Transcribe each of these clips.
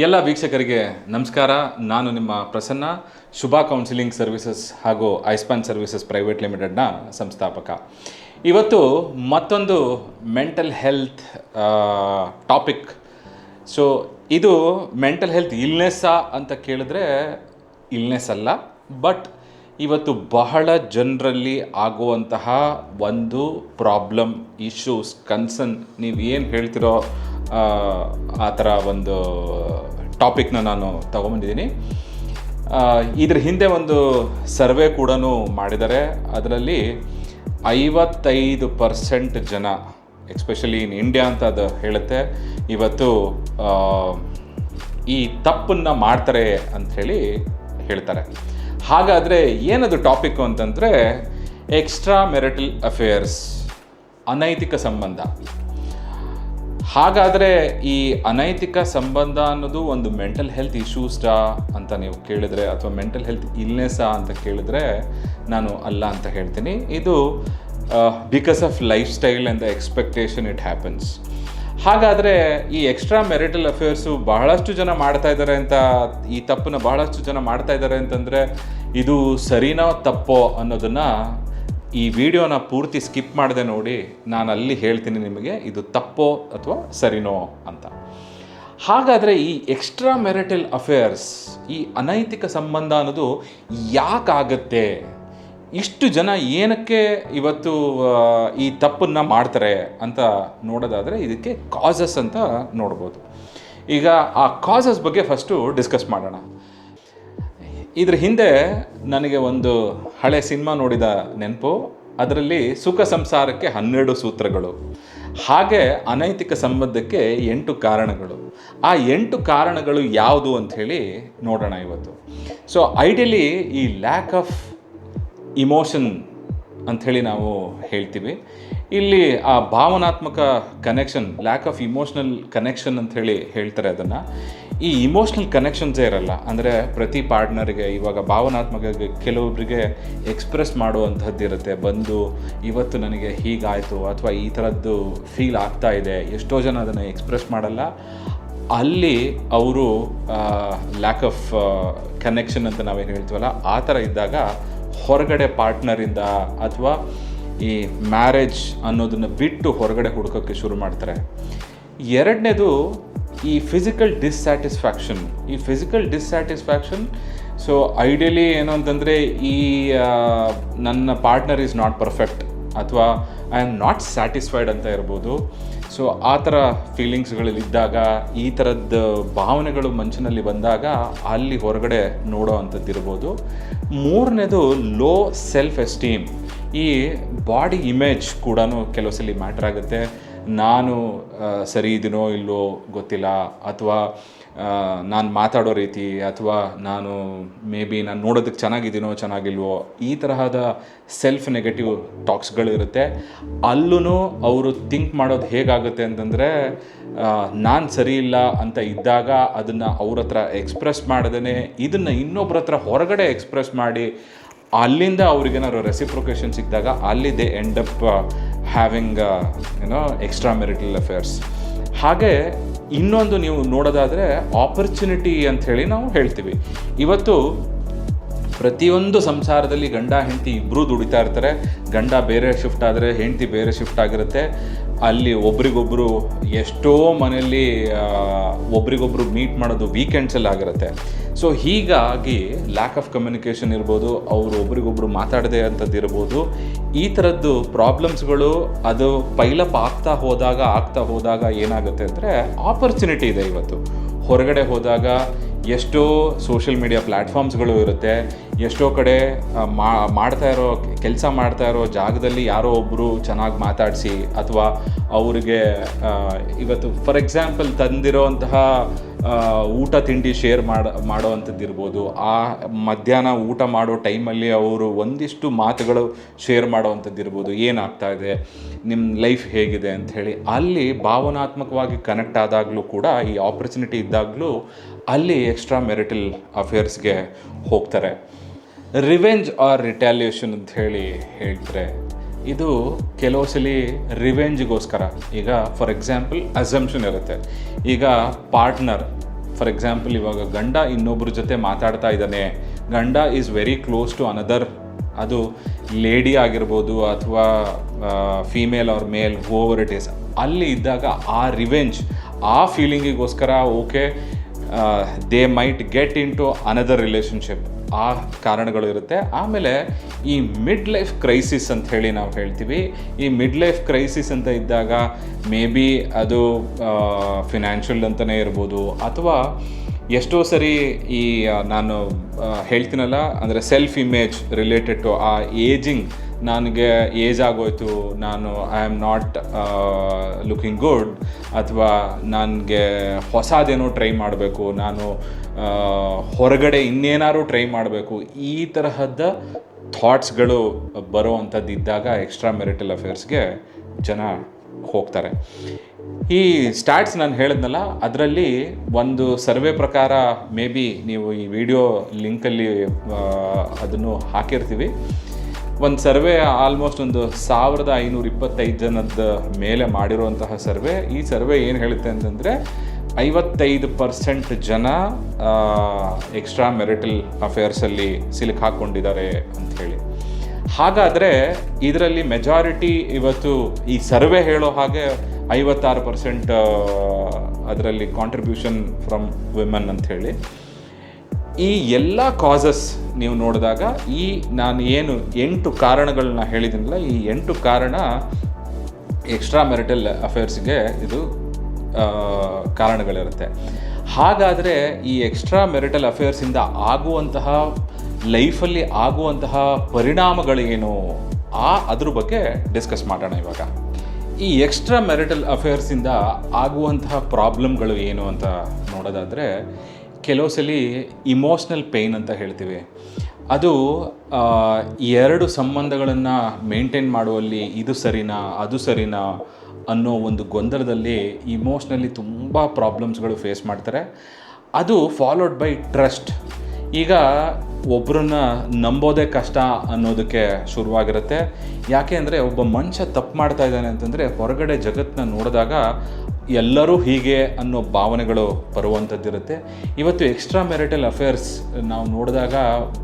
ಎಲ್ಲ ವೀಕ್ಷಕರಿಗೆ ನಮಸ್ಕಾರ. ನಾನು ನಿಮ್ಮ ಪ್ರಸನ್ನ, ಶುಭಾ ಕೌನ್ಸಿಲಿಂಗ್ ಸರ್ವಿಸಸ್ ಹಾಗೂ ಐಸ್ಪಾನ್ ಸರ್ವಿಸಸ್ ಪ್ರೈವೇಟ್ ಲಿಮಿಟೆಡ್ನ ಸಂಸ್ಥಾಪಕ. ಇವತ್ತು ಮತ್ತೊಂದು ಮೆಂಟಲ್ ಹೆಲ್ತ್ ಟಾಪಿಕ್. ಸೊ ಇದು ಮೆಂಟಲ್ ಹೆಲ್ತ್ ಇಲ್ನೆಸ್ಸಾ ಅಂತ ಕೇಳಿದ್ರೆ ಇಲ್ನೆಸ್ ಅಲ್ಲ, ಬಟ್ ಇವತ್ತು ಬಹಳ ಜನರಲ್ಲಿ ಆಗುವಂತಹ ಒಂದು ಪ್ರಾಬ್ಲಮ್, ಇಶ್ಯೂಸ್, ಕನ್ಸರ್ನ್, ನೀವು ಏನು ಹೇಳ್ತಿರೋ ಆ ಥರ ಒಂದು ಟಾಪಿಕ್ನ ನಾನು ತಗೊಂಬಂದಿದ್ದೀನಿ. ಇದ್ರ ಹಿಂದೆ ಒಂದು ಸರ್ವೆ ಕೂಡ ಮಾಡಿದ್ದಾರೆ. ಅದರಲ್ಲಿ 55% ಜನ, ಎಸ್ಪೆಷಲಿ ಇನ್ ಇಂಡಿಯಾ ಅಂತ ಅದು ಹೇಳುತ್ತೆ, ಇವತ್ತು ಈ ತಪ್ಪನ್ನು ಮಾಡ್ತಾರೆ ಅಂಥೇಳಿ ಹೇಳ್ತಾರೆ. ಹಾಗಾದರೆ ಏನದು ಟಾಪಿಕ್ಕು ಅಂತಂದರೆ ಎಕ್ಸ್ಟ್ರಾ ಮೆರಿಟಲ್ ಅಫೇರ್ಸ್, ಅನೈತಿಕ ಸಂಬಂಧ. ಹಾಗಾದರೆ ಈ ಅನೈತಿಕ ಸಂಬಂಧ ಅನ್ನೋದು ಒಂದು ಮೆಂಟಲ್ ಹೆಲ್ತ್ ಇಶ್ಯೂಸ್ಟಾ ಅಂತ ನೀವು ಕೇಳಿದ್ರೆ, ಅಥವಾ ಮೆಂಟಲ್ ಹೆಲ್ತ್ ಇಲ್ನೆಸ್ಸಾ ಅಂತ ಕೇಳಿದ್ರೆ ನಾನು ಅಲ್ಲ ಅಂತ ಹೇಳ್ತೀನಿ. ಇದು because of life style and the expectation it happens. ಹಾಗಾದರೆ ಈ ಎಕ್ಸ್ಟ್ರಾ ಮೆರಿಟಲ್ ಅಫೇರ್ಸು ಬಹಳಷ್ಟು ಜನ ಮಾಡ್ತಾ ಇದ್ದಾರೆ ಅಂತ, ಈ ತಪ್ಪನ್ನು ಬಹಳಷ್ಟು ಜನ ಮಾಡ್ತಾ ಇದ್ದಾರೆ ಅಂತಂದರೆ ಇದು ಸರಿನೋ ತಪ್ಪೋ ಅನ್ನೋದನ್ನು ಈ ವಿಡಿಯೋನ ಪೂರ್ತಿ ಸ್ಕಿಪ್ ಮಾಡದೆ ನೋಡಿ. ನಾನು ಅಲ್ಲಿ ಹೇಳ್ತೀನಿ ನಿಮಗೆ ಇದು ತಪ್ಪೋ ಅಥವಾ ಸರಿನೋ ಅಂತ. ಹಾಗಾದರೆ ಈ ಎಕ್ಸ್ಟ್ರಾ ಮೆರಿಟಲ್ ಅಫೇರ್ಸ್, ಈ ಅನೈತಿಕ ಸಂಬಂಧ ಅನ್ನೋದು ಯಾಕಾಗತ್ತೆ? ಇಷ್ಟು ಜನ ಏನಕ್ಕೆ ಇವತ್ತು ಈ ತಪ್ಪನ್ನು ಮಾಡ್ತಾರೆ ಅಂತ ನೋಡೋದಾದರೆ ಇದಕ್ಕೆ ಕಾಸಸ್ ಅಂತ ನೋಡ್ಬೋದು. ಈಗ ಆ ಕಾಸಸ್ ಬಗ್ಗೆ ಫಸ್ಟು ಡಿಸ್ಕಸ್ ಮಾಡೋಣ. ಇದ್ರ ಹಿಂದೆ ನನಗೆ ಒಂದು ಹಳೆ ಸಿನಿಮಾ ನೋಡಿದ ನೆನಪು. ಅದರಲ್ಲಿ ಸುಖ ಸಂಸಾರಕ್ಕೆ 12 ಸೂತ್ರಗಳು, ಹಾಗೆ ಅನೈತಿಕ ಸಂಬಂಧಕ್ಕೆ 8 ಕಾರಣಗಳು. ಆ 8 ಕಾರಣಗಳು ಯಾವುದು ಅಂಥೇಳಿ ನೋಡೋಣ ಇವತ್ತು. ಸೊ ಐಡಿಯಲಿ ಈ ಲ್ಯಾಕ್ ಆಫ್ ಇಮೋಷನ್ ಅಂಥೇಳಿ ನಾವು ಹೇಳ್ತೀವಿ. ಇಲ್ಲಿ ಆ ಭಾವನಾತ್ಮಕ connection, lack of emotional connection ಅಂಥೇಳಿ ಹೇಳ್ತಾರೆ ಅದನ್ನು. ಈ ಇಮೋಷ್ನಲ್ ಕನೆಕ್ಷನ್ಸೇ ಇರಲ್ಲ. ಅಂದರೆ ಪ್ರತಿ ಪಾರ್ಟ್ನರಿಗೆ ಇವಾಗ ಭಾವನಾತ್ಮಕ ಕೆಲವೊಬ್ಬರಿಗೆ ಎಕ್ಸ್ಪ್ರೆಸ್ ಮಾಡುವಂಥದ್ದು ಇರುತ್ತೆ. ಬಂದು ಇವತ್ತು ನನಗೆ ಹೀಗಾಯಿತು ಅಥವಾ ಈ ಥರದ್ದು ಫೀಲ್ ಆಗ್ತಾ ಇದೆ. ಎಷ್ಟೋ ಜನ ಅದನ್ನು ಎಕ್ಸ್ಪ್ರೆಸ್ ಮಾಡಲ್ಲ. ಅಲ್ಲಿ ಅವರು ಲ್ಯಾಕ್ ಆಫ್ ಕನೆಕ್ಷನ್ ಅಂತ ನಾವೇನು ಹೇಳ್ತೀವಲ್ಲ, ಆ ಥರ ಇದ್ದಾಗ ಹೊರಗಡೆ ಪಾರ್ಟ್ನರಿಂದ ಅಥವಾ ಈ ಮ್ಯಾರೇಜ್ ಅನ್ನೋದನ್ನು ಬಿಟ್ಟು ಹೊರಗಡೆ ಹುಡುಕೋಕ್ಕೆ ಶುರು ಮಾಡ್ತಾರೆ. ಎರಡನೇದು ಈ ಫಿಸಿಕಲ್ ಡಿಸ್ಸ್ಯಾಟಿಸ್ಫ್ಯಾಕ್ಷನ್. ಈ ಫಿಸಿಕಲ್ ಡಿಸ್ಸ್ಯಾಟಿಸ್ಫ್ಯಾಕ್ಷನ್, ಸೊ ಐಡಿಯಲಿ ಏನು ಅಂತಂದರೆ ಈ ನನ್ನ ಪಾರ್ಟ್ನರ್ ಈಸ್ ನಾಟ್ ಪರ್ಫೆಕ್ಟ್ ಅಥವಾ ಐ ಆಮ್ ನಾಟ್ ಸ್ಯಾಟಿಸ್ಫೈಡ್ ಅಂತ ಇರ್ಬೋದು. ಸೊ ಆ ಥರ ಫೀಲಿಂಗ್ಸ್ಗಳಲ್ಲಿದ್ದಾಗ, ಈ ಥರದ್ದು ಭಾವನೆಗಳು ಮನುಷ್ಯನಲ್ಲಿ ಬಂದಾಗ ಅಲ್ಲಿ ಹೊರಗಡೆ ನೋಡೋ ಅಂಥದ್ದು ಇರ್ಬೋದು. ಮೂರನೇದು ಲೋ ಸೆಲ್ಫ್ ಎಸ್ಟೀಮ್. ಈ ಬಾಡಿ ಇಮೇಜ್ ಕೂಡ ಕೆಲವು ಸಲ ಮ್ಯಾಟ್ರ್ ಆಗುತ್ತೆ. ನಾನು ಸರಿ ಇದೀನೋ ಇಲ್ಲೋ ಗೊತ್ತಿಲ್ಲ, ಅಥವಾ ನಾನು ಮಾತಾಡೋ ರೀತಿ, ಅಥವಾ ನಾನು ನಾನು ನೋಡೋದಕ್ಕೆ ಚೆನ್ನಾಗಿದ್ದೀನೋ ಚೆನ್ನಾಗಿಲ್ವೋ, ಈ ತರಹದ ಸೆಲ್ಫ್ ನೆಗೆಟಿವ್ ಟಾಕ್ಸ್ಗಳಿರುತ್ತೆ. ಅಲ್ಲೂ ಅವರು ಥಿಂಕ್ ಮಾಡೋದು ಹೇಗಾಗುತ್ತೆ ಅಂತಂದರೆ, ನಾನು ಸರಿ ಇಲ್ಲ ಅಂತ ಇದ್ದಾಗ ಅದನ್ನು ಅವ್ರ ಹತ್ರ ಎಕ್ಸ್ಪ್ರೆಸ್ ಮಾಡ್ದೇ ಇದನ್ನು ಇನ್ನೊಬ್ರ ಹತ್ರ ಹೊರಗಡೆ ಎಕ್ಸ್ಪ್ರೆಸ್ ಮಾಡಿ, ಅಲ್ಲಿಂದ ಅವ್ರಿಗೇನಾದ್ರು ರೆಸಿಪ್ರೊಕೇಷನ್ ಸಿಕ್ಕಿದಾಗ ಅಲ್ಲಿ they end up having extra marital affairs. ಹಾಗೆ ಇನ್ನೊಂದು ನೀವು ನೋಡೋದಾದರೆ ಆಪರ್ಚುನಿಟಿ ಅಂಥೇಳಿ ನಾವು ಹೇಳ್ತೀವಿ. ಇವತ್ತು ಪ್ರತಿಯೊಂದು ಸಂಸಾರದಲ್ಲಿ ಗಂಡ ಹೆಂಡತಿ ಇಬ್ಬರೂ ದುಡಿತಾ ಇರ್ತಾರೆ. ಗಂಡ ಬೇರೆ ಶಿಫ್ಟ್ ಆದರೆ ಹೆಂಡತಿ ಬೇರೆ ಶಿಫ್ಟ್ ಆಗಿರುತ್ತೆ. ಅಲ್ಲಿ ಒಬ್ರಿಗೊಬ್ಬರು ಎಷ್ಟೋ ಮನೆಯಲ್ಲಿ ಒಬ್ರಿಗೊಬ್ರು ಮೀಟ್ ಮಾಡೋದು ವೀಕೆಂಡ್ಸಲ್ಲಿ ಆಗಿರುತ್ತೆ. ಸೊ ಹೀಗಾಗಿ ಲ್ಯಾಕ್ ಆಫ್ ಕಮ್ಯುನಿಕೇಷನ್ ಇರ್ಬೋದು, ಅವರು ಒಬ್ರಿಗೊಬ್ರು ಮಾತಾಡದೆ ಅಂಥದ್ದು ಇರ್ಬೋದು. ಈ ಥರದ್ದು ಪ್ರಾಬ್ಲಮ್ಸ್ಗಳು ಅದು ಪೈಲಪ್ ಆಗ್ತಾ ಹೋದಾಗ ಏನಾಗುತ್ತೆ ಅಂದರೆ ಆಪರ್ಚುನಿಟಿ ಇದೆ. ಇವತ್ತು ಹೊರಗಡೆ ಹೋದಾಗ ಎಷ್ಟೋ ಸೋಷಿಯಲ್ ಮೀಡಿಯಾ ಪ್ಲ್ಯಾಟ್ಫಾರ್ಮ್ಸ್ಗಳು ಇರುತ್ತೆ. ಎಷ್ಟೋ ಕಡೆ ಕೆಲಸ ಮಾಡ್ತಾ ಇರೋ ಜಾಗದಲ್ಲಿ ಯಾರೋ ಒಬ್ಬರು ಚೆನ್ನಾಗಿ ಮಾತಾಡಿಸಿ, ಅಥವಾ ಅವರಿಗೆ ಇವತ್ತು ಫಾರ್ ಎಕ್ಸಾಂಪಲ್ ತಂದಿರೋಂತಹ ಊಟ ತಿಂಡಿ ಶೇರ್ ಮಾಡೋ ಅಂಥದ್ದು ಇರ್ಬೋದು. ಆ ಮಧ್ಯಾಹ್ನ ಊಟ ಮಾಡೋ ಟೈಮಲ್ಲಿ ಅವರು ಒಂದಿಷ್ಟು ಮಾತುಗಳು ಶೇರ್ ಮಾಡೋ ಅಂಥದ್ದು ಇರ್ಬೋದು. ಏನಾಗ್ತಾ ಇದೆ, ನಿಮ್ಮ ಲೈಫ್ ಹೇಗಿದೆ ಅಂಥೇಳಿ ಅಲ್ಲಿ ಭಾವನಾತ್ಮಕವಾಗಿ ಕನೆಕ್ಟ್ ಆದಾಗಲೂ ಕೂಡ, ಈ ಆಪರ್ಚುನಿಟಿ ಇದ್ದಾಗಲೂ ಅಲ್ಲಿ ಎಕ್ಸ್ಟ್ರಾ ಮೆರಿಟಲ್ ಅಫೇರ್ಸ್ಗೆ ಹೋಗ್ತಾರೆ. ರಿವೆಂಜ್ ಆರ್ ರಿಟ್ಯಾಲಿಯೇಷನ್ ಅಂತ ಹೇಳ್ತಾರೆ. ಇದು ಕೆಲವು ಸಲ ರಿವೆಂಜ್ಗೋಸ್ಕರ. ಈಗ ಫಾರ್ ಎಕ್ಸಾಂಪಲ್ ಅಸಂಪ್ಷನ್ ಇರುತ್ತೆ. ಈಗ ಪಾರ್ಟ್ನರ್ ಫಾರ್ ಎಕ್ಸಾಂಪಲ್ ಇವಾಗ ಗಂಡ ಇನ್ನೊಬ್ಬರ ಜೊತೆ ಮಾತಾಡ್ತಾ ಇದ್ದಾನೆ, ಗಂಡ is very close to another, ಅದು ಲೇಡಿ ಆಗಿರ್ಬೋದು ಅಥವಾ female or male over it is, ಅಲ್ಲಿ ಇದ್ದಾಗ ಆ ರಿವೆಂಜ್, ಆ ಫೀಲಿಂಗಿಗೋಸ್ಕರ okay they might get into another relationship, ಆ ಕಾರಣಗಳು ಇರುತ್ತೆ. ಆಮೇಲೆ ಈ ಮಿಡ್ ಲೈಫ್ ಕ್ರೈಸಿಸ್ ಅಂತ ಹೇಳಿ ನಾವು ಹೇಳ್ತೀವಿ. ಈ ಮಿಡ್ ಲೈಫ್ ಕ್ರೈಸಿಸ್ ಅಂತ ಇದ್ದಾಗ ಮೇ ಬಿ ಅದು ಫಿನಾನ್ಷಿಯಲ್ ಅಂತಲೇ ಇರ್ಬೋದು, ಅಥವಾ ಎಷ್ಟೋ ಸರಿ ಈ ನಾನು ಹೇಳ್ತೀನಲ್ಲ, ಅಂದರೆ ಸೆಲ್ಫ್ ಇಮೇಜ್ ರಿಲೇಟೆಡ್ ಟು ಆ ಏಜಿಂಗ್, ನನಗೆ ಏಜ್ ಆಗೋಯ್ತು, ನಾನು I am not looking good, ಅಥವಾ ನನಗೆ ಹೊಸದೇನೋ ಟ್ರೈ ಮಾಡಬೇಕು, ನಾನು ಹೊರಗಡೆ ಇನ್ನೇನಾದ್ರು ಟ್ರೈ ಮಾಡಬೇಕು, ಈ ತರಹದ ಥಾಟ್ಸ್ಗಳು ಬರೋ ಅಂಥದ್ದು ಇದ್ದಾಗ ಎಕ್ಸ್ಟ್ರಾ ಮೆರಿಟಲ್ ಅಫೇರ್ಸ್ಗೆ ಜನ ಹೋಗ್ತಾರೆ. ಈ ಸ್ಟ್ಯಾಟ್ಸ್ ನಾನು ಹೇಳಿದ್ನಲ್ಲ, ಅದರಲ್ಲಿ ಒಂದು ಸರ್ವೆ ಪ್ರಕಾರ, ಮೇ ಬಿ ನೀವು ಈ ವಿಡಿಯೋ ಲಿಂಕಲ್ಲಿ ಅದನ್ನು ಹಾಕಿರ್ತೀವಿ, ಒಂದು ಸರ್ವೆ ಆಲ್ಮೋಸ್ಟ್ ಒಂದು 1525 ಜನದ ಮೇಲೆ ಮಾಡಿರುವಂತಹ ಸರ್ವೆ. ಈ ಸರ್ವೆ ಏನು ಹೇಳುತ್ತೆ ಅಂತಂದರೆ 55% ಜನ ಎಕ್ಸ್ಟ್ರಾ ಮೆರಿಟಲ್ ಅಫೇರ್ಸಲ್ಲಿ ಸಿಲುಕಾಕೊಂಡಿದ್ದಾರೆ ಅಂಥೇಳಿ. ಹಾಗಾದರೆ ಇದರಲ್ಲಿ ಮೆಜಾರಿಟಿ ಇವತ್ತು ಈ ಸರ್ವೆ ಹೇಳೋ ಹಾಗೆ 56% ಅದರಲ್ಲಿ ಕಾಂಟ್ರಿಬ್ಯೂಷನ್ ಫ್ರಮ್ ವಿಮೆನ್ ಅಂಥೇಳಿ. ಈ ಎಲ್ಲ ಕಾಸಸ್ ನೀವು ನೋಡಿದಾಗ ಈ ನಾನು ಏನು 8 ಕಾರಣಗಳನ್ನ ಹೇಳಿದ್ದೀನಲ್ಲ, ಈ 8 ಕಾರಣ ಎಕ್ಸ್ಟ್ರಾ ಮೆರಿಟಲ್ ಅಫೇರ್ಸ್ಗೆ ಇದು ಕಾರಣಗಳಿರುತ್ತೆ. ಹಾಗಾದರೆ ಈ ಎಕ್ಸ್ಟ್ರಾ ಮೆರಿಟಲ್ ಅಫೇರ್ಸಿಂದ ಆಗುವಂತಹ ಲೈಫಲ್ಲಿ ಆಗುವಂತಹ ಪರಿಣಾಮಗಳೇನು, ಅದ್ರ ಬಗ್ಗೆ ಡಿಸ್ಕಸ್ ಮಾಡೋಣ ಇವಾಗ. ಈ ಎಕ್ಸ್ಟ್ರಾ ಮೆರಿಟಲ್ ಅಫೇರ್ಸಿಂದ ಆಗುವಂತಹ ಪ್ರಾಬ್ಲಮ್ಗಳು ಏನು ಅಂತ ನೋಡೋದಾದರೆ, ಕೆಲವು ಸಲ ಇಮೋಷ್ನಲ್ ಪೇಯ್ನ್ ಅಂತ ಹೇಳ್ತೀವಿ. ಅದು 2 ಸಂಬಂಧಗಳನ್ನು ಮೇಂಟೈನ್ ಮಾಡುವಲ್ಲಿ ಇದು ಸರಿನಾ ಅದು ಸರಿನಾ ಅನ್ನೋ ಒಂದು ಗೊಂದಲದಲ್ಲಿ ಇಮೋಷ್ನಲಿ ತುಂಬ ಪ್ರಾಬ್ಲಮ್ಸ್ಗಳು ಫೇಸ್ ಮಾಡ್ತಾರೆ. ಅದು ಫಾಲೋಡ್ ಬೈ ಟ್ರಸ್ಟ್. ಈಗ ಒಬ್ಬರನ್ನ ನಂಬೋದೇ ಕಷ್ಟ ಅನ್ನೋದಕ್ಕೆ ಶುರುವಾಗಿರುತ್ತೆ. ಯಾಕೆ ಅಂದರೆ ಒಬ್ಬ ಮನುಷ್ಯ ತಪ್ಪು ಮಾಡ್ತಾ ಇದ್ದಾನೆ ಅಂತಂದರೆ ಹೊರಗಡೆ ಜಗತ್ತನ್ನ ನೋಡಿದಾಗ ಎಲ್ಲರೂ ಹೀಗೆ ಅನ್ನೋ ಭಾವನೆಗಳು ಬರುವಂಥದ್ದಿರುತ್ತೆ. ಇವತ್ತು ಎಕ್ಸ್ಟ್ರಾ ಮೆರಿಟಲ್ ಅಫೇರ್ಸ್ ನಾವು ನೋಡಿದಾಗ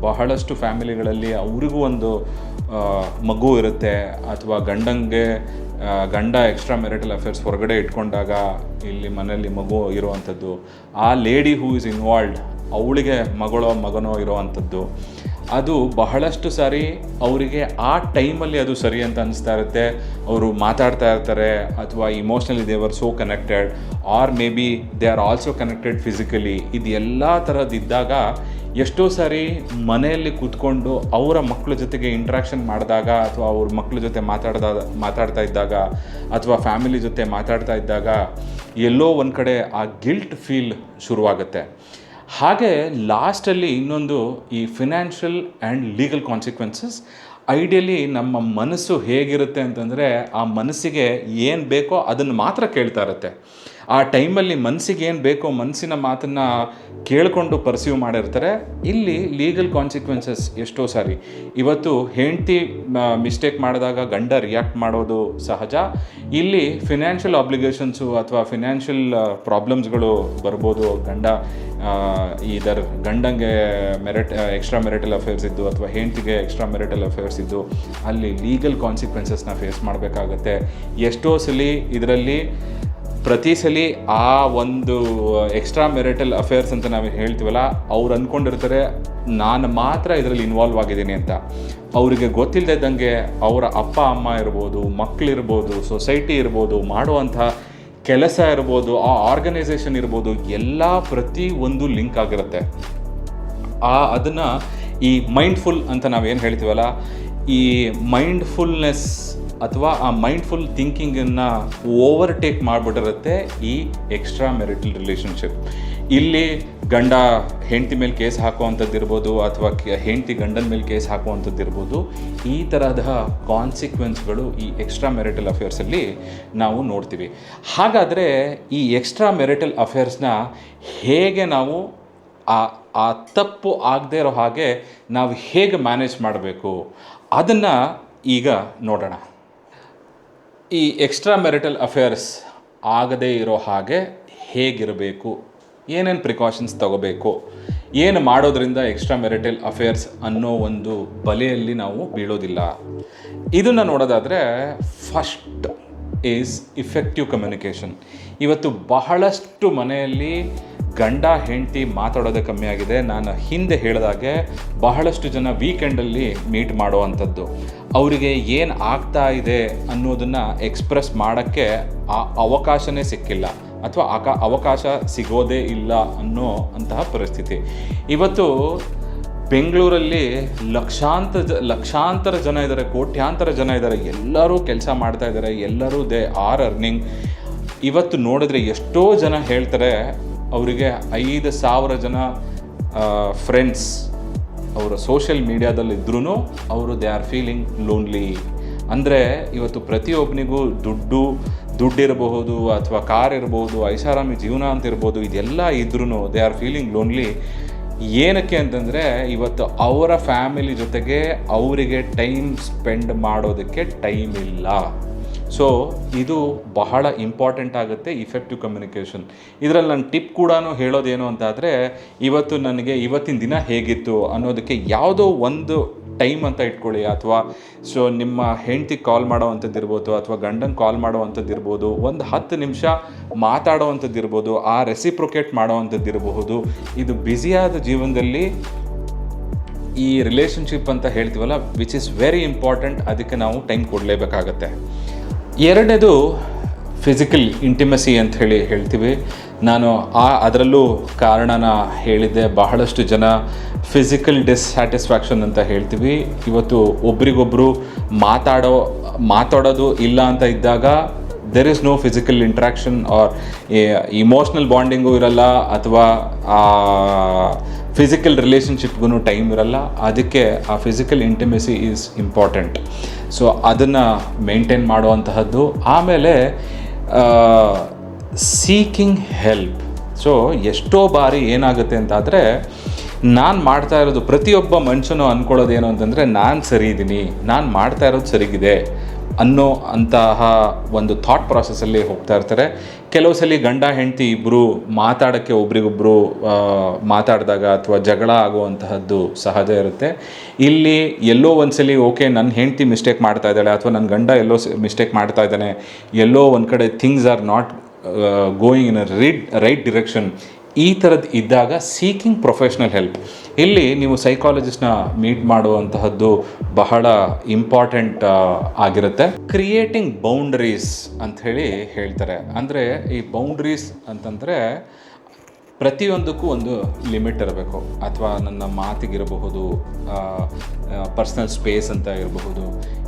ಬಹಳಷ್ಟು ಫ್ಯಾಮಿಲಿಗಳಲ್ಲಿ ಅವ್ರಿಗೂ ಒಂದು ಮಗು ಇರುತ್ತೆ, ಅಥವಾ ಗಂಡ ಎಕ್ಸ್ಟ್ರಾ ಮೆರಿಟಲ್ ಅಫೇರ್ಸ್ ಹೊರಗಡೆ ಇಟ್ಕೊಂಡಾಗ ಇಲ್ಲಿ ಮನೆಯಲ್ಲಿ ಮಗು ಇರುವಂಥದ್ದು, ಆ ಲೇಡಿ ಹೂ ಇಸ್ ಇನ್ವಾಲ್ವ್ಡ್ ಅವಳಿಗೆ ಮಗನೋ ಇರೋವಂಥದ್ದು, ಅದು ಬಹಳಷ್ಟು ಸಾರಿ ಅವರಿಗೆ ಆ ಟೈಮಲ್ಲಿ ಅದು ಸರಿ ಅಂತ ಅನಿಸ್ತಾ ಇರುತ್ತೆ. ಅವರು ಮಾತಾಡ್ತಾ ಇರ್ತಾರೆ, ಅಥವಾ emotionally they are so connected, or maybe they are also connected physically. ಇದು ಎಲ್ಲ ಥರದ್ದಿದ್ದಾಗ ಎಷ್ಟೋ ಸಾರಿ ಮನೆಯಲ್ಲಿ ಕೂತ್ಕೊಂಡು ಅವರ ಮಕ್ಕಳ ಜೊತೆಗೆ ಇಂಟ್ರ್ಯಾಕ್ಷನ್ ಮಾಡಿದಾಗ, ಅಥವಾ ಅವ್ರ ಮಕ್ಕಳ ಜೊತೆ ಮಾತಾಡ್ತಾ ಇದ್ದಾಗ, ಅಥವಾ ಫ್ಯಾಮಿಲಿ ಜೊತೆ ಮಾತಾಡ್ತಾ ಇದ್ದಾಗ ಎಲ್ಲೋ ಒಂದು ಕಡೆ ಆ ಗಿಲ್ಟ್ ಫೀಲ್ ಶುರುವಾಗುತ್ತೆ. ಹಾಗೆ ಲಾಸ್ಟಲ್ಲಿ ಇನ್ನೊಂದು ಈ financial and legal consequences. Ideally ನಮ್ಮ ಮನಸ್ಸು ಹೇಗಿರುತ್ತೆ ಅಂತಂದರೆ, ಆ ಮನಸ್ಸಿಗೆ ಏನು ಬೇಕೋ ಅದನ್ನು ಮಾತ್ರ ಕೇಳ್ತಾ ಇರುತ್ತೆ. ಆ ಟೈಮಲ್ಲಿ ಮನಸ್ಸಿಗೆ ಏನು ಬೇಕೋ ಮನಸ್ಸಿನ ಮಾತನ್ನು ಕೇಳಿಕೊಂಡು ಪರ್ಸ್ಯೂ ಮಾಡಿರ್ತಾರೆ. ಇಲ್ಲಿ ಲೀಗಲ್ ಕಾನ್ಸಿಕ್ವೆನ್ಸಸ್ ಎಷ್ಟೋ ಸಾರಿ ಇವತ್ತು ಹೆಂಡತಿ ಮಿಸ್ಟೇಕ್ ಮಾಡಿದಾಗ ಗಂಡ ರಿಯಾಕ್ಟ್ ಮಾಡೋದು ಸಹಜ. ಇಲ್ಲಿ ಫಿನಾನ್ಷಿಯಲ್ ಆಬ್ಲಿಗೇಷನ್ಸು ಅಥವಾ ಫಿನಾನ್ಷಿಯಲ್ ಪ್ರಾಬ್ಲಮ್ಸ್ಗಳು ಬರ್ಬೋದು. ಗಂಡಂಗೆ ಎಕ್ಸ್ಟ್ರಾ ಮೆರಿಟಲ್ ಅಫೇರ್ಸ್ ಇದ್ದು, ಅಥವಾ ಹೆಂಡತಿಗೆ ಎಕ್ಸ್ಟ್ರಾ ಮೆರಿಟಲ್ ಅಫೇರ್ಸ್ ಇದ್ದು, ಅಲ್ಲಿ ಲೀಗಲ್ ಕಾನ್ಸಿಕ್ವೆನ್ಸಸ್ನ ಫೇಸ್ ಮಾಡಬೇಕಾಗತ್ತೆ. ಎಷ್ಟೋ ಸಲ ಇದರಲ್ಲಿ ಪ್ರತಿ ಸಲ ಆ ಒಂದು ಎಕ್ಸ್ಟ್ರಾ ಮೆರಿಟಲ್ ಅಫೇರ್ಸ್ ಅಂತ ನಾವು ಹೇಳ್ತೀವಲ್ಲ, ಅವ್ರು ಅಂದ್ಕೊಂಡಿರ್ತಾರೆ ನಾನು ಮಾತ್ರ ಇದರಲ್ಲಿ ಇನ್ವಾಲ್ವ್ ಆಗಿದ್ದೀನಿ ಅಂತ. ಅವರಿಗೆ ಗೊತ್ತಿಲ್ಲದಂಗೆ ಅವರ ಅಪ್ಪ ಅಮ್ಮ ಇರ್ಬೋದು, ಮಕ್ಕಳಿರ್ಬೋದು, ಸೊಸೈಟಿ ಇರ್ಬೋದು, ಮಾಡುವಂಥ ಕೆಲಸ ಇರ್ಬೋದು, ಆ ಆರ್ಗನೈಸೇಷನ್ ಇರ್ಬೋದು, ಎಲ್ಲ ಪ್ರತಿ ಒಂದು ಲಿಂಕ್ ಆಗಿರುತ್ತೆ. ಅದನ್ನು ಈ ಮೈಂಡ್ಫುಲ್ ಅಂತ ನಾವೇನು ಹೇಳ್ತೀವಲ್ಲ, ಈ ಮೈಂಡ್ಫುಲ್ನೆಸ್ ಅಥವಾ ಆ ಮೈಂಡ್ಫುಲ್ ಥಿಂಕಿಂಗನ್ನು ಓವರ್ಟೇಕ್ ಮಾಡಿಬಿಟ್ಟಿರುತ್ತೆ ಈ ಎಕ್ಸ್ಟ್ರಾ ಮೆರಿಟಲ್ ರಿಲೇಷನ್ಶಿಪ್. ಇಲ್ಲಿ ಗಂಡ ಹೆಂಡತಿ ಮೇಲೆ ಕೇಸ್ ಹಾಕುವಂಥದ್ದು ಇರ್ಬೋದು, ಅಥವಾ ಹೆಂಡತಿ ಗಂಡನ ಮೇಲೆ ಕೇಸ್ ಹಾಕುವಂಥದ್ದು ಇರ್ಬೋದು. ಈ ತರಹದ ಕಾನ್ಸಿಕ್ವೆನ್ಸ್ಗಳು ಈ ಎಕ್ಸ್ಟ್ರಾ ಮೆರಿಟಲ್ ಅಫೇರ್ಸಲ್ಲಿ ನಾವು ನೋಡ್ತೀವಿ. ಹಾಗಾದರೆ ಈ ಎಕ್ಸ್ಟ್ರಾ ಮೆರಿಟಲ್ ಅಫೇರ್ಸ್ನ ಹೇಗೆ ನಾವು ಆ ತಪ್ಪು ಆಗದೇ ಇರೋ ಹಾಗೆ ನಾವು ಹೇಗೆ ಮ್ಯಾನೇಜ್ ಮಾಡಬೇಕು ಅದನ್ನು ಈಗ ನೋಡೋಣ. ಈ ಎಕ್ಸ್ಟ್ರಾ ಮೆರಿಟಲ್ ಅಫೇರ್ಸ್ ಆಗದೇ ಇರೋ ಹಾಗೆ ಹೇಗಿರಬೇಕು ಏನೇನು ಪ್ರಿಕಾಷನ್ಸ್ ತಗೋಬೇಕು, ಏನು ಮಾಡೋದ್ರಿಂದ ಎಕ್ಸ್ಟ್ರಾ ಮ್ಯಾರಿಟಲ್ ಅಫೇರ್ಸ್ ಅನ್ನೋ ಒಂದು ಬಲೆಯಲ್ಲಿ ನಾವು ಬೀಳೋದಿಲ್ಲ. ಇದನ್ನು ನೋಡೋದಾದರೆ ಫಸ್ಟ್ ಈಸ್ ಇಫೆಕ್ಟಿವ್ ಕಮ್ಯುನಿಕೇಷನ್. ಇವತ್ತು ಬಹಳಷ್ಟು ಮನೆಯಲ್ಲಿ ಗಂಡ ಹೆಂಡತಿ ಮಾತಾಡೋದೇ ಕಮ್ಮಿ ಆಗಿದೆ. ನಾನು ಹಿಂದೆ ಹೇಳಿದಾಗೆ ಬಹಳಷ್ಟು ಜನ ವೀಕೆಂಡಲ್ಲಿ ಮೀಟ್ ಮಾಡುವಂಥದ್ದು, ಅವರಿಗೆ ಏನು ಆಗ್ತಾ ಇದೆ ಅನ್ನೋದನ್ನು ಎಕ್ಸ್ಪ್ರೆಸ್ ಮಾಡೋಕ್ಕೆ ಆ ಅವಕಾಶನೇ ಸಿಕ್ಕಿಲ್ಲ, ಅಥವಾ ಅವಕಾಶ ಸಿಗೋದೇ ಇಲ್ಲ ಅನ್ನೋ ಅಂತಹ ಪರಿಸ್ಥಿತಿ. ಇವತ್ತು ಬೆಂಗಳೂರಲ್ಲಿ ಲಕ್ಷಾಂತರ ಜನ ಇದ್ದಾರೆ, ಕೋಟ್ಯಾಂತರ ಜನ ಇದ್ದಾರೆ, ಎಲ್ಲರೂ ಕೆಲಸ ಮಾಡ್ತಾ ಇದ್ದಾರೆ, ಎಲ್ಲರೂ ದೇ ಆರ್ ಅರ್ನಿಂಗ್. ಇವತ್ತು ನೋಡಿದ್ರೆ ಎಷ್ಟೋ ಜನ ಹೇಳ್ತಾರೆ ಅವರಿಗೆ 5,000 ಜನ ಫ್ರೆಂಡ್ಸ್ ಅವರ ಸೋಷಿಯಲ್ ಮೀಡಿಯಾದಲ್ಲಿದ್ರೂ ಅವರು ದೇ ಆರ್ ಫೀಲಿಂಗ್ ಲೋನ್ಲಿ. ಅಂದರೆ ಇವತ್ತು ಪ್ರತಿಯೊಬ್ಬನಿಗೂ ದುಡ್ಡಿರಬಹುದು, ಅಥವಾ ಕಾರ್ ಇರ್ಬೋದು, ಐಷಾರಾಮಿ ಜೀವನ ಅಂತ ಇರ್ಬೋದು, ಇದೆಲ್ಲ ಇದ್ರೂ ದೇ ಆರ್ ಫೀಲಿಂಗ್ ಲೋನ್ಲಿ. ಏನಕ್ಕೆ ಅಂತಂದರೆ ಇವತ್ತು ಅವರ ಫ್ಯಾಮಿಲಿ ಜೊತೆಗೆ ಅವರಿಗೆ ಟೈಮ್ ಸ್ಪೆಂಡ್ ಮಾಡೋದಕ್ಕೆ ಟೈಮ್ ಇಲ್ಲ. ಸೊ ಇದು ಬಹಳ ಇಂಪಾರ್ಟೆಂಟ್ ಆಗುತ್ತೆ, ಇಫೆಕ್ಟಿವ್ ಕಮ್ಯುನಿಕೇಷನ್. ಇದರಲ್ಲಿ ನನ್ನ ಟಿಪ್ ಕೂಡ ಹೇಳೋದೇನು ಅಂತಾದರೆ, ಇವತ್ತು ನನಗೆ ಇವತ್ತಿನ ದಿನ ಹೇಗಿತ್ತು ಅನ್ನೋದಕ್ಕೆ ಯಾವುದೋ ಒಂದು ಟೈಮ್ ಅಂತ ಇಟ್ಕೊಳ್ಳಿ. ಅಥವಾ ಸೊ ನಿಮ್ಮ ಹೆಂಡ್ತಿಗೆ ಕಾಲ್ ಮಾಡೋವಂಥದ್ದು ಇರ್ಬೋದು, ಅಥವಾ ಗಂಡಂಗೆ ಕಾಲ್ ಮಾಡೋವಂಥದ್ದು ಇರ್ಬೋದು, ಒಂದು 10 ನಿಮಿಷ ಮಾತಾಡೋವಂಥದ್ದು ಇರ್ಬೋದು, ಆ ರೆಸಿಪ್ರೊಕೇಟ್ ಮಾಡೋವಂಥದ್ದು ಇರಬಹುದು. ಇದು ಬ್ಯುಸಿಯಾದ ಜೀವನದಲ್ಲಿ ಈ ರಿಲೇಷನ್ಶಿಪ್ ಅಂತ ಹೇಳ್ತೀವಲ್ಲ, ವಿಚ್ ಇಸ್ ವೆರಿ ಇಂಪಾರ್ಟೆಂಟ್, ಅದಕ್ಕೆ ನಾವು ಟೈಮ್ ಕೊಡಲೇಬೇಕಾಗತ್ತೆ. ಎರಡನೇದು ಫಿಸಿಕಲ್ ಇಂಟಿಮಸಿ ಅಂತ ಹೇಳ್ತೀವಿ. ನಾನು ಅದರಲ್ಲೂ ಕಾರಣನ ಹೇಳಿದ್ದೆ. ಬಹಳಷ್ಟು ಜನ ಫಿಸಿಕಲ್ ಡಿಸ್ಸ್ಯಾಟಿಸ್ಫ್ಯಾಕ್ಷನ್ ಅಂತ ಹೇಳ್ತೀವಿ. ಇವತ್ತು ಒಬ್ರಿಗೊಬ್ಬರು ಮಾತಾಡೋದು ಇಲ್ಲ ಅಂತ ಇದ್ದಾಗ there is no physical interaction or emotional bonding ಇರಲ್ಲ, ಅಥವಾ ಫಿಸಿಕಲ್ ರಿಲೇಷನ್ಶಿಪ್ಗೂ ಟೈಮ್ ಇರಲ್ಲ. ಅದಕ್ಕೆ ಆ physical intimacy is important. So ಅದನ್ನು ಮೇಂಟೈನ್ ಮಾಡುವಂತಹದ್ದು. ಆಮೇಲೆ ಸೀಕಿಂಗ್ ಹೆಲ್ಪ್. ಸೊ ಎಷ್ಟೋ ಬಾರಿ ಏನಾಗುತ್ತೆ ಅಂತಾದರೆ, ನಾನು ಮಾಡ್ತಾ ಇರೋದು, ಪ್ರತಿಯೊಬ್ಬ ಮನುಷ್ಯನು ಅಂದ್ಕೊಳ್ಳೋದೇನು ಅಂತಂದರೆ, ನಾನು ಸರಿ ಇದ್ದೀನಿ, ನಾನು ಮಾಡ್ತಾ ಇರೋದು ಸರಿಗಿದೆ ಅನ್ನೋ ಅಂತಹ ಒಂದು ಥಾಟ್ ಪ್ರಾಸೆಸ್ಸಲ್ಲಿ ಹೋಗ್ತಾ ಇರ್ತಾರೆ. ಕೆಲವು ಸಲ ಗಂಡ ಹೆಂಡತಿ ಇಬ್ಬರು ಮಾತಾಡೋಕ್ಕೆ ಒಬ್ರಿಗೊಬ್ಬರು ಮಾತಾಡಿದಾಗ ಅಥವಾ ಜಗಳ ಆಗುವಂತಹದ್ದು ಸಹಜ ಇರುತ್ತೆ. ಇಲ್ಲಿ ಎಲ್ಲೋ ಒಂದ್ಸಲಿ ಓಕೆ, ನನ್ನ ಹೆಂಡತಿ ಮಿಸ್ಟೇಕ್ ಮಾಡ್ತಾ ಇದ್ದಾಳೆ, ಅಥವಾ ನನ್ನ ಗಂಡ ಎಲ್ಲೋ ಮಿಸ್ಟೇಕ್ ಮಾಡ್ತಾ ಇದ್ದಾನೆ, ಎಲ್ಲೋ ಒಂದು ಕಡೆ things are not going in a right direction. ಈ ಥರದ್ದು ಇದ್ದಾಗ ಸೀಕಿಂಗ್ ಪ್ರೊಫೆಷ್ನಲ್ ಹೆಲ್ಪ್. ಇಲ್ಲಿ ನೀವು ಸೈಕಾಲಜಿಸ್ಟ್ನ ಮೀಟ್ ಮಾಡುವಂತಹದ್ದು ಬಹಳ ಇಂಪಾರ್ಟೆಂಟ್ ಆಗಿರುತ್ತೆ. ಕ್ರಿಯೇಟಿಂಗ್ ಬೌಂಡರೀಸ್ ಅಂಥೇಳಿ ಹೇಳ್ತಾರೆ. ಅಂದರೆ ಈ ಬೌಂಡ್ರೀಸ್ ಅಂತಂದರೆ ಪ್ರತಿಯೊಂದಕ್ಕೂ ಒಂದು ಲಿಮಿಟ್ ಇರಬೇಕು. ಅಥವಾ ನನ್ನ ಮಾತಿಗಿರಬಹುದು, ಪರ್ಸ್ನಲ್ ಸ್ಪೇಸ್ ಅಂತ ಇರಬಹುದು.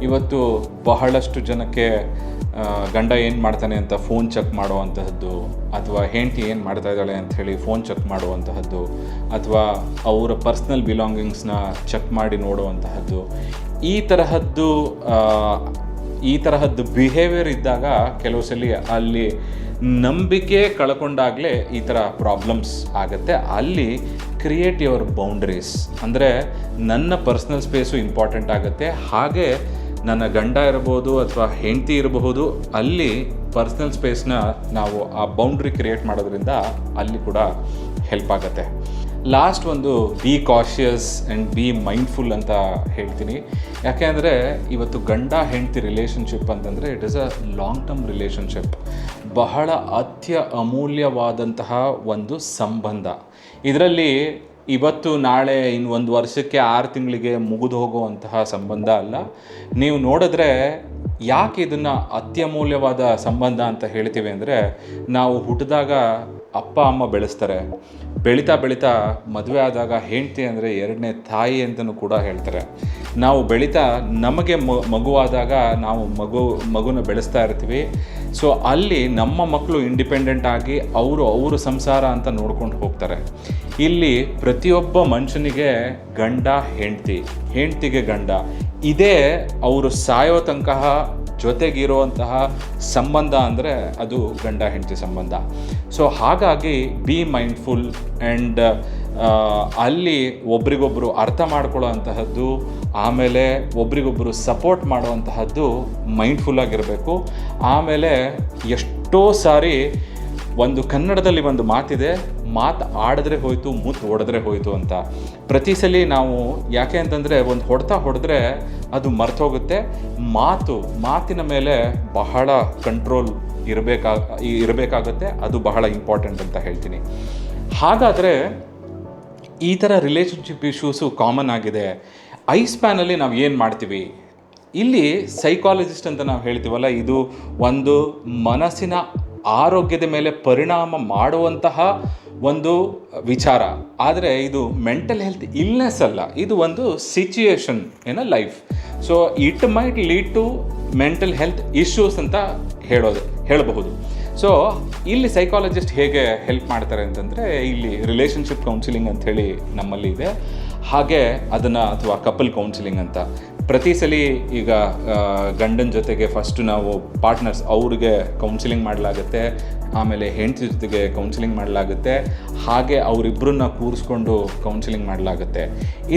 ಇವತ್ತು ಬಹಳಷ್ಟು ಜನಕ್ಕೆ ಗಂಡ ಏನು ಮಾಡ್ತಾನೆ ಅಂತ ಫೋನ್ ಚೆಕ್ ಮಾಡುವಂತಹದ್ದು, ಅಥವಾ ಹೆಂಡತಿ ಏನು ಮಾಡ್ತಾ ಇದ್ದಾಳೆ ಅಂಥೇಳಿ ಫೋನ್ ಚೆಕ್ ಮಾಡುವಂತಹದ್ದು, ಅಥವಾ ಅವರ ಪರ್ಸ್ನಲ್ ಬಿಲಾಂಗಿಂಗ್ಸ್ನ ಚೆಕ್ ಮಾಡಿ ನೋಡುವಂತಹದ್ದು, ಈ ತರಹದ್ದು ಬಿಹೇವಿಯರ್ ಇದ್ದಾಗ ಕೆಲವು ಸಲ ಅಲ್ಲಿ ನಂಬಿಕೆ ಕಳ್ಕೊಂಡಾಗಲೇ ಈ ಥರ ಪ್ರಾಬ್ಲಮ್ಸ್ ಆಗುತ್ತೆ. ಅಲ್ಲಿ ಕ್ರಿಯೇಟ್ ಯುವರ್ ಬೌಂಡ್ರೀಸ್. ಅಂದರೆ ನನ್ನ ಪರ್ಸ್ನಲ್ ಸ್ಪೇಸು ಇಂಪಾರ್ಟೆಂಟ್ ಆಗುತ್ತೆ, ಹಾಗೆ ನನ್ನ ಗಂಡ ಇರ್ಬೋದು ಅಥವಾ ಹೆಂಡತಿ ಇರಬಹುದು, ಅಲ್ಲಿ ಪರ್ಸ್ನಲ್ ಸ್ಪೇಸ್ನ ನಾವು ಆ ಬೌಂಡ್ರಿ ಕ್ರಿಯೇಟ್ ಮಾಡೋದ್ರಿಂದ ಅಲ್ಲಿ ಕೂಡ ಹೆಲ್ಪ್ ಆಗುತ್ತೆ. ಲಾಸ್ಟ್ ಒಂದು B cautious and B mindful ಅಂತ ಹೇಳ್ತೀನಿ. ಯಾಕೆಂದರೆ ಇವತ್ತು ಗಂಡ ಹೆಂಡತಿ ರಿಲೇಷನ್ಶಿಪ್ ಅಂತಂದರೆ it is a long term relationship. ಬಹಳ ಅತ್ಯಮೂಲ್ಯವಾದಂತಹ ಒಂದು ಸಂಬಂಧ. ಇದರಲ್ಲಿ ಇವತ್ತು ನಾಳೆ ಇನ್ನು 1 ವರ್ಷಕ್ಕೆ 6 ತಿಂಗಳಿಗೆ ಮುಗಿದು ಹೋಗುವಂತಹ ಸಂಬಂಧ ಅಲ್ಲ. ನೀವು ನೋಡಿದ್ರೆ ಯಾಕೆ ಇದನ್ನು ಅತ್ಯಮೂಲ್ಯವಾದ ಸಂಬಂಧ ಅಂತ ಹೇಳ್ತೀವಿ ಅಂದರೆ, ನಾವು ಹುಟ್ಟಿದಾಗ ಅಪ್ಪ ಅಮ್ಮ ಬೆಳೆಸ್ತಾರೆ, ಬೆಳೀತಾ ಮದುವೆ ಆದಾಗ ಹೆಂಡತಿ ಅಂದರೆ 2ನೇ ತಾಯಿ ಅಂತಲೂ ಕೂಡ ಹೇಳ್ತಾರೆ. ನಾವು ನಮಗೆ ಮಗುವಾದಾಗ ನಾವು ಮಗುನ ಬೆಳೆಸ್ತಾ ಇರ್ತೀವಿ. ಸೊ ಅಲ್ಲಿ ನಮ್ಮ ಮಕ್ಕಳು ಇಂಡಿಪೆಂಡೆಂಟ್ ಆಗಿ ಅವರು ಸಂಸಾರ ಅಂತ ನೋಡ್ಕೊಂಡು ಹೋಗ್ತಾರೆ. ಇಲ್ಲಿ ಪ್ರತಿಯೊಬ್ಬ ಮನುಷ್ಯನಿಗೆ ಗಂಡ ಹೆಂಡತಿಗೆ ಗಂಡ, ಇದೇ ಅವರು ಸಾಯೋ ತನಕ ಜೊತೆಗಿರುವಂತಹ ಸಂಬಂಧ ಅಂದರೆ ಅದು ಗಂಡ ಹೆಂಡತಿ ಸಂಬಂಧ. ಸೊ ಹಾಗಾಗಿ ಬಿ ಮೈಂಡ್ಫುಲ್ ಆ್ಯಂಡ್ ಅಲ್ಲಿ ಒಬ್ರಿಗೊಬ್ಬರು ಅರ್ಥ ಮಾಡ್ಕೊಳ್ಳೋ ಅಂತಹದ್ದು, ಆಮೇಲೆ ಒಬ್ರಿಗೊಬ್ಬರು ಸಪೋರ್ಟ್ ಮಾಡುವಂತಹದ್ದು ಮೈಂಡ್ಫುಲ್ಲಾಗಿರಬೇಕು. ಆಮೇಲೆ ಎಷ್ಟೋ ಸಾರಿ ಕನ್ನಡದಲ್ಲಿ ಒಂದು ಮಾತಿದೆ, ಮಾತು ಆಡಿದ್ರೆ ಹೋಯಿತು, ಮುತ್ತು ಹೊಡೆದ್ರೆ ಹೋಯಿತು ಅಂತ. ಪ್ರತಿ ಸಲ ನಾವು ಯಾಕೆ ಅಂತಂದರೆ ಒಂದು ಹೊಡೆದ್ರೆ ಅದು ಮರ್ತೋಗುತ್ತೆ. ಮಾತಿನ ಮೇಲೆ ಬಹಳ ಕಂಟ್ರೋಲ್ ಇರಬೇಕಾಗುತ್ತೆ. ಅದು ಬಹಳ ಇಂಪಾರ್ಟೆಂಟ್ ಅಂತ ಹೇಳ್ತೀನಿ. ಹಾಗಾದರೆ ಈ ಥರ ರಿಲೇಷನ್ಶಿಪ್ ಇಶ್ಯೂಸು ಕಾಮನ್ ಆಗಿದೆ. ಐ ಸ್ಪ್ಯಾನಲ್ಲಿ ನಾವು ಏನು ಮಾಡ್ತೀವಿ? ಇಲ್ಲಿ ಸೈಕಾಲಜಿಸ್ಟ್ ಅಂತ ನಾವು ಹೇಳ್ತೀವಲ್ಲ, ಇದು ಒಂದು ಮನಸ್ಸಿನ ಆರೋಗ್ಯದ ಮೇಲೆ ಪರಿಣಾಮ ಮಾಡುವಂತಹ ಒಂದು ವಿಚಾರ. ಆದರೆ ಇದು ಮೆಂಟಲ್ ಹೆಲ್ತ್ ಇಲ್ನೆಸ್ ಅಲ್ಲ, ಇದು ಒಂದು situation in a life. So it might lead to mental health issues ಅಂತ ಹೇಳಬಹುದು. ಸೊ ಇಲ್ಲಿ ಸೈಕಾಲಜಿಸ್ಟ್ ಹೇಗೆ ಹೆಲ್ಪ್ ಮಾಡ್ತಾರೆ ಅಂತಂದರೆ, ಇಲ್ಲಿ ರಿಲೇಷನ್ಶಿಪ್ ಕೌನ್ಸಿಲಿಂಗ್ ಅಂಥೇಳಿ ನಮ್ಮಲ್ಲಿ ಇದೆ. ಹಾಗೆ ಅದನ್ನು ಅಥವಾ ಕಪಲ್ ಕೌನ್ಸಿಲಿಂಗ್ ಅಂತ ಪ್ರತಿ ಸಲ ಈಗ ಗಂಡನ ಜೊತೆಗೆ ಫಸ್ಟು ನಾವು ಪಾರ್ಟ್ನರ್ಸ್ ಅವ್ರಿಗೆ ಕೌನ್ಸಿಲಿಂಗ್ ಮಾಡಲಾಗುತ್ತೆ, ಆಮೇಲೆ ಹೆಂಡತಿ ಜೊತೆಗೆ ಕೌನ್ಸಿಲಿಂಗ್ ಮಾಡಲಾಗುತ್ತೆ, ಹಾಗೆ ಅವರಿಬ್ಬರನ್ನ ಕೂರಿಸ್ಕೊಂಡು ಕೌನ್ಸಿಲಿಂಗ್ ಮಾಡಲಾಗುತ್ತೆ.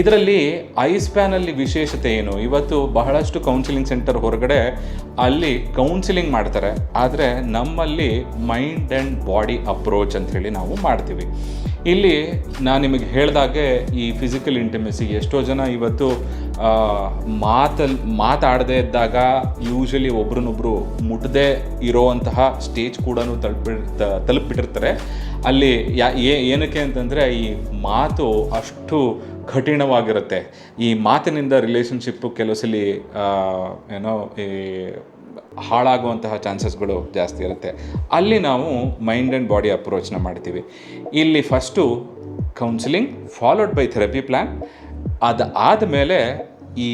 ಇದರಲ್ಲಿ ಐ ಸ್ಪ್ಯಾನಲ್ಲಿ ವಿಶೇಷತೆ ಏನು? ಇವತ್ತು ಬಹಳಷ್ಟು ಕೌನ್ಸಿಲಿಂಗ್ ಸೆಂಟರ್ ಹೊರಗಡೆ ಅಲ್ಲಿ ಕೌನ್ಸಿಲಿಂಗ್ ಮಾಡ್ತಾರೆ, ಆದರೆ ನಮ್ಮಲ್ಲಿ ಮೈಂಡ್ ಆ್ಯಂಡ್ ಬಾಡಿ ಅಪ್ರೋಚ್ ಅಂಥೇಳಿ ನಾವು ಮಾಡ್ತೀವಿ. ಇಲ್ಲಿ ನಾನು ನಿಮಗೆ ಹೇಳಿದಾಗೆ ಈ ಫಿಸಿಕಲ್ ಇಂಟಿಮೆಸಿ, ಎಷ್ಟೋ ಜನ ಇವತ್ತು ಮಾತಾಡದೇ ಇದ್ದಾಗ ಯೂಶಲಿ ಒಬ್ರನ್ನೊಬ್ರು ಮುಟ್ಟದೇ ಇರೋವಂತಹ ಸ್ಟೇಜ್ ಕೂಡ ತಲುಪಿಬಿಟ್ಟಿರ್ತಾರೆ. ಅಲ್ಲಿ ಏನಕ್ಕೆ ಅಂತಂದರೆ ಈ ಮಾತು ಅಷ್ಟು ಕಠಿಣವಾಗಿರುತ್ತೆ. ಈ ಮಾತಿನಿಂದ ರಿಲೇಷನ್ಶಿಪ್ಪು ಕೆಲವು ಸಲ ಈ ಹಾಳಾಗುವಂತಹ ಚಾನ್ಸಸ್ಗಳು ಜಾಸ್ತಿ ಇರುತ್ತೆ. ಅಲ್ಲಿ ನಾವು ಮೈಂಡ್ ಆ್ಯಂಡ್ ಬಾಡಿ ಅಪ್ರೋಚ್ನ ಮಾಡ್ತೀವಿ. ಇಲ್ಲಿ first counselling followed by therapy plan, ಆದಮೇಲೆ ಈ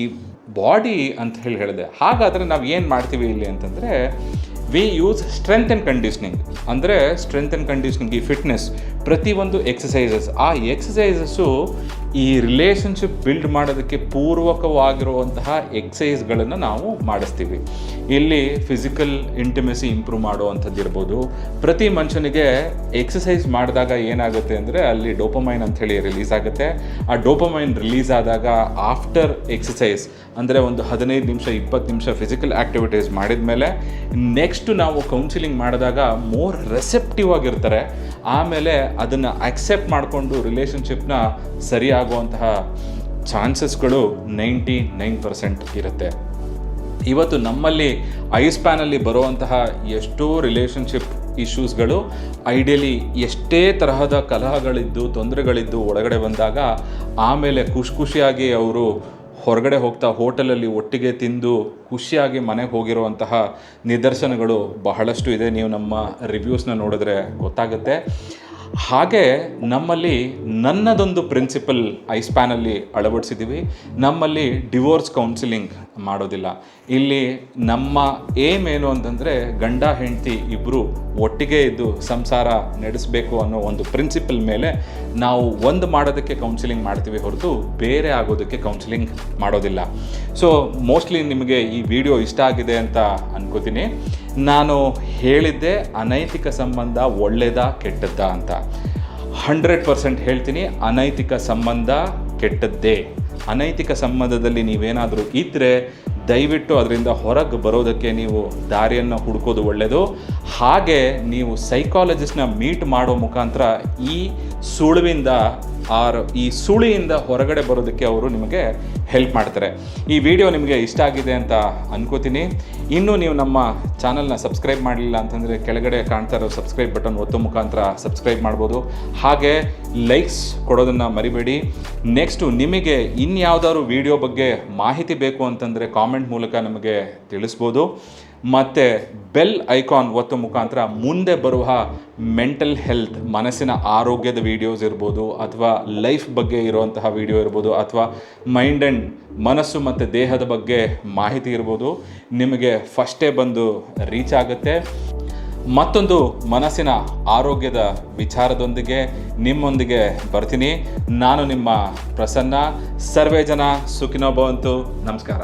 ಬಾಡಿ ಅಂತ ಹೇಳಿದೆ. ಹಾಗಾದರೆ ನಾವು ಏನು ಮಾಡ್ತೀವಿ ಇಲ್ಲಿ ಅಂತಂದರೆ, we use strength and conditioning. ಅಂದರೆ ಸ್ಟ್ರೆಂತ್ ಆ್ಯಂಡ್ ಕಂಡೀಷ್ನಿಂಗ್, ಈ ಫಿಟ್ನೆಸ್, ಪ್ರತಿಯೊಂದು ಎಕ್ಸಸೈಸಸ್, ಆ ಎಕ್ಸಸೈಸಸ್ಸು ಈ ರಿಲೇಷನ್ಶಿಪ್ ಬಿಲ್ಡ್ ಮಾಡೋದಕ್ಕೆ ಪೂರ್ವಕವಾಗಿರುವಂತಹ ಎಕ್ಸಸೈಸ್ಗಳನ್ನು ನಾವು ಮಾಡಿಸ್ತೀವಿ. ಇಲ್ಲಿ ಫಿಸಿಕಲ್ ಇಂಟಿಮೆಸಿ ಇಂಪ್ರೂವ್ ಮಾಡುವಂಥದ್ದು ಇರ್ಬೋದು. ಪ್ರತಿ ಮನುಷ್ಯನಿಗೆ ಎಕ್ಸಸೈಸ್ ಮಾಡಿದಾಗ ಏನಾಗುತ್ತೆ ಅಂದರೆ ಅಲ್ಲಿ ಡೋಪಮೈನ್ ಅಂಥೇಳಿ ರಿಲೀಸ್ ಆಗುತ್ತೆ. ಆ ಡೋಪಮೈನ್ ರಿಲೀಸ್ ಆದಾಗ ಆಫ್ಟರ್ ಎಕ್ಸಸೈಸ್ ಅಂದರೆ ಒಂದು 15 ನಿಮಿಷ 20 ನಿಮಿಷ ಫಿಸಿಕಲ್ ಆ್ಯಕ್ಟಿವಿಟೀಸ್ ಮಾಡಿದ ಮೇಲೆ ನೆಕ್ಸ್ಟ್ ನಾವು ಕೌನ್ಸಿಲಿಂಗ್ ಮಾಡಿದಾಗ ಮೋರ್ ರೆಸೆಪ್ಟಿವ್ ಆಗಿರ್ತಾರೆ. ಆಮೇಲೆ ಅದನ್ನು ಅಕ್ಸೆಪ್ಟ್ ಮಾಡಿಕೊಂಡು ರಿಲೇಷನ್ಶಿಪ್ನ ಸರಿಯಾಗುವಂತಹ ಚಾನ್ಸಸ್ಗಳು 99% ಇರುತ್ತೆ. ಇವತ್ತು ನಮ್ಮಲ್ಲಿ ಐ ಸ್ಪ್ಯಾನಲ್ಲಿ ಬರುವಂತಹ ಎಷ್ಟೋ ರಿಲೇಷನ್ಶಿಪ್ ಇಶ್ಯೂಸ್ಗಳು ಐಡಿಯಲಿ ಎಷ್ಟೇ ತರಹದ ಕಲಹಗಳಿದ್ದು ತೊಂದರೆಗಳಿದ್ದು ಒಳಗಡೆ ಬಂದಾಗ ಆಮೇಲೆ ಖುಷಿಯಾಗಿ ಅವರು ಹೊರಗಡೆ ಹೋಗ್ತಾ ಹೋಟೆಲಲ್ಲಿ ಒಟ್ಟಿಗೆ ತಿಂದು ಖುಷಿಯಾಗಿ ಮನೆಗೆ ಹೋಗಿರುವಂತಹ ನಿದರ್ಶನಗಳು ಬಹಳಷ್ಟು ಇದೆ. ನೀವು ನಮ್ಮ ರಿವ್ಯೂಸ್ನ ನೋಡಿದ್ರೆ ಗೊತ್ತಾಗುತ್ತೆ. ಹಾಗೆ ನಮ್ಮಲ್ಲಿ ನನ್ನದೊಂದು ಪ್ರಿನ್ಸಿಪಲ್ ಐ ಸ್ಪ್ಯಾನಲ್ಲಿ ಅಳವಡಿಸಿದ್ದೀವಿ. ನಮ್ಮಲ್ಲಿ ಡಿವೋರ್ಸ್ ಕೌನ್ಸಿಲಿಂಗ್ ಮಾಡೋದಿಲ್ಲ. ಇಲ್ಲಿ ನಮ್ಮ ಏಮ್ ಏನು ಅಂತಂದರೆ ಗಂಡ ಹೆಂಡತಿ ಇಬ್ಬರು ಒಟ್ಟಿಗೆ ಇದ್ದು ಸಂಸಾರ ನಡೆಸಬೇಕು ಅನ್ನೋ ಒಂದು ಪ್ರಿನ್ಸಿಪಲ್ ಮೇಲೆ ನಾವು ಒಂದು ಮಾಡೋದಕ್ಕೆ ಕೌನ್ಸಿಲಿಂಗ್ ಮಾಡ್ತೀವಿ ಹೊರತು ಬೇರೆ ಆಗೋದಕ್ಕೆ ಕೌನ್ಸಿಲಿಂಗ್ ಮಾಡೋದಿಲ್ಲ. ಸೊ ಮೋಸ್ಟ್ಲಿ ನಿಮಗೆ ಈ ವಿಡಿಯೋ ಇಷ್ಟ ಆಗಿದೆ ಅಂತ ಅನ್ಕೋತೀನಿ. ನಾನು ಹೇಳಿದ್ದೆ ಅನೈತಿಕ ಸಂಬಂಧ ಒಳ್ಳೆಯದಾ ಕೆಟ್ಟದ್ದಾ ಅಂತ. 100% ಹೇಳ್ತೀನಿ, ಅನೈತಿಕ ಸಂಬಂಧ ಕೆಟ್ಟದ್ದೇ. ಅನೈತಿಕ ಸಂಬಂಧದಲ್ಲಿ ನೀವೇನಾದರೂ ಇದ್ದರೆ ದಯವಿಟ್ಟು ಅದರಿಂದ ಹೊರಗೆ ಬರೋದಕ್ಕೆ ನೀವು ದಾರಿಯನ್ನು ಹುಡುಕೋದು ಒಳ್ಳೆಯದು. ಹಾಗೆ ನೀವು ಸೈಕಾಲಜಿಸ್ಟ್ನ ಮೀಟ್ ಮಾಡೋ ಮುಖಾಂತರ ಈ ಸುಳಿಯಿಂದ ಹೊರಗಡೆ ಬರೋದಕ್ಕೆ ಅವರು ನಿಮಗೆ ಹೆಲ್ಪ್ ಮಾಡ್ತಾರೆ. ಈ ವಿಡಿಯೋ ನಿಮಗೆ ಇಷ್ಟ ಆಗಿದೆ ಅಂತ ಅನ್ಕೋತೀನಿ. ಇನ್ನೂ ನೀವು ನಮ್ಮ ಚಾನಲ್ನ ಸಬ್ಸ್ಕ್ರೈಬ್ ಮಾಡಲಿಲ್ಲ ಅಂತಂದರೆ ಕೆಳಗಡೆ ಕಾಣ್ತಾ ಇರೋ ಸಬ್ಸ್ಕ್ರೈಬ್ ಬಟನ್ ಒತ್ತೋ ಮುಖಾಂತರ ಸಬ್ಸ್ಕ್ರೈಬ್ ಮಾಡ್ಬೋದು. ಹಾಗೆ ಲೈಕ್ಸ್ ಕೊಡೋದನ್ನು ಮರಿಬೇಡಿ. ನೆಕ್ಸ್ಟು ನಿಮಗೆ ಇನ್ಯಾವುದಾದ್ರು ವಿಡಿಯೋ ಬಗ್ಗೆ ಮಾಹಿತಿ ಬೇಕು ಅಂತಂದರೆ ಕಾಮೆಂಟ್ ಮೂಲಕ ನಮಗೆ ತಿಳಿಸ್ಬೋದು. ಮತ್ತು ಬೆಲ್ ಐಕಾನ್ ಒತ್ತೋ ಮುಖಾಂತರ ಮುಂದೆ ಬರುವ ಮೆಂಟಲ್ ಹೆಲ್ತ್, ಮನಸ್ಸಿನ ಆರೋಗ್ಯದ ವೀಡಿಯೋಸ್ ಇರ್ಬೋದು, ಅಥವಾ ಲೈಫ್ ಬಗ್ಗೆ ಇರುವಂತಹ ವಿಡಿಯೋ ಇರ್ಬೋದು, ಅಥವಾ ಮೈಂಡ್ ಆ್ಯಂಡ್ ಮನಸ್ಸು ಮತ್ತು ದೇಹದ ಬಗ್ಗೆ ಮಾಹಿತಿ ಇರ್ಬೋದು, ನಿಮಗೆ ಫಸ್ಟೇ ಬಂದು ರೀಚ್ ಆಗುತ್ತೆ. ಮತ್ತೊಂದು ಮನಸ್ಸಿನ ಆರೋಗ್ಯದ ವಿಚಾರದೊಂದಿಗೆ ನಿಮ್ಮೊಂದಿಗೆ ಬರ್ತೀನಿ. ನಾನು ನಿಮ್ಮ ಪ್ರಸನ್ನ. ಸರ್ವೇ ಜನ ಸುಖಿನೋ ಭವಂತು. ನಮಸ್ಕಾರ.